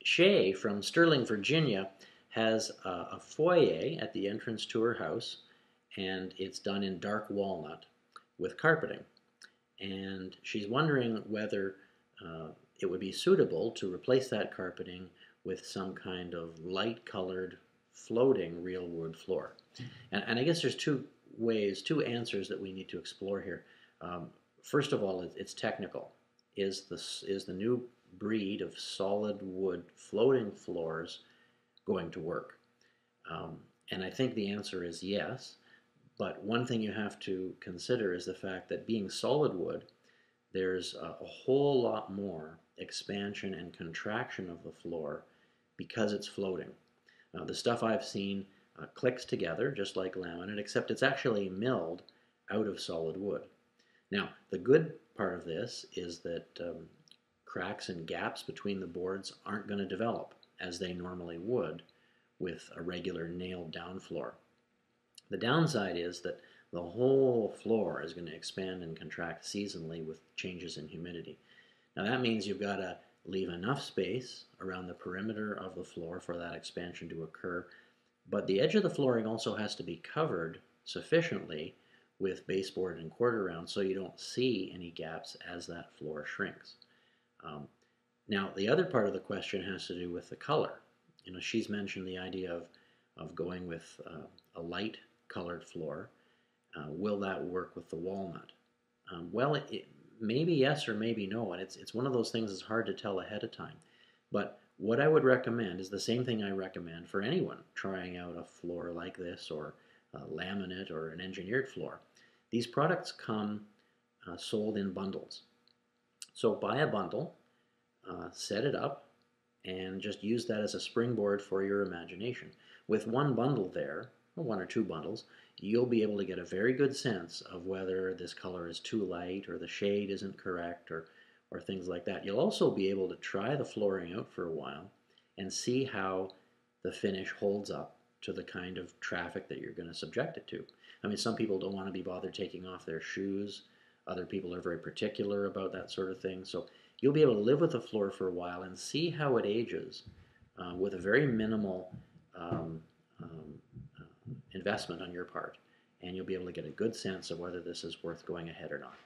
Shay from Sterling, Virginia, has a foyer at the entrance to her house, and it's done in dark walnut with carpeting. And she's wondering whether it would be suitable to replace that carpeting with some kind of light colored floating real wood floor. And I guess there's two answers that we need to explore here. First of all, it's technical. Is the new breed of solid wood floating floors going to work? And I think the answer is yes. But one thing you have to consider is the fact that being solid wood, there's a whole lot more expansion and contraction of the floor because it's floating. The stuff I've seen clicks together just like laminate, except it's actually milled out of solid wood. Now, the good part of this is that cracks and gaps between the boards aren't going to develop as they normally would with a regular nailed down floor. The downside is that the whole floor is going to expand and contract seasonally with changes in humidity. Now that means you've got to leave enough space around the perimeter of the floor for that expansion to occur, but the edge of the flooring also has to be covered sufficiently with baseboard and quarter round so you don't see any gaps as that floor shrinks. Now the other part of the question has to do with the color. She's mentioned the idea of going with a light colored floor. Will that work with the walnut? Well, maybe yes or maybe no, and it's one of those things that's hard to tell ahead of time. But what I would recommend is the same thing I recommend for anyone trying out a floor like this, or a laminate, or an engineered floor. These products come sold in bundles. So buy a bundle, set it up, and just use that as a springboard for your imagination. With one bundle there, or one or two bundles, you'll be able to get a very good sense of whether this color is too light or the shade isn't correct, or things like that. You'll also be able to try the flooring out for a while and see how the finish holds up to the kind of traffic that you're going to subject it to. I mean, some people don't want to be bothered taking off their shoes. Other people are very particular about that sort of thing. So you'll be able to live with the floor for a while and see how it ages with a very minimal investment on your part. And you'll be able to get a good sense of whether this is worth going ahead or not.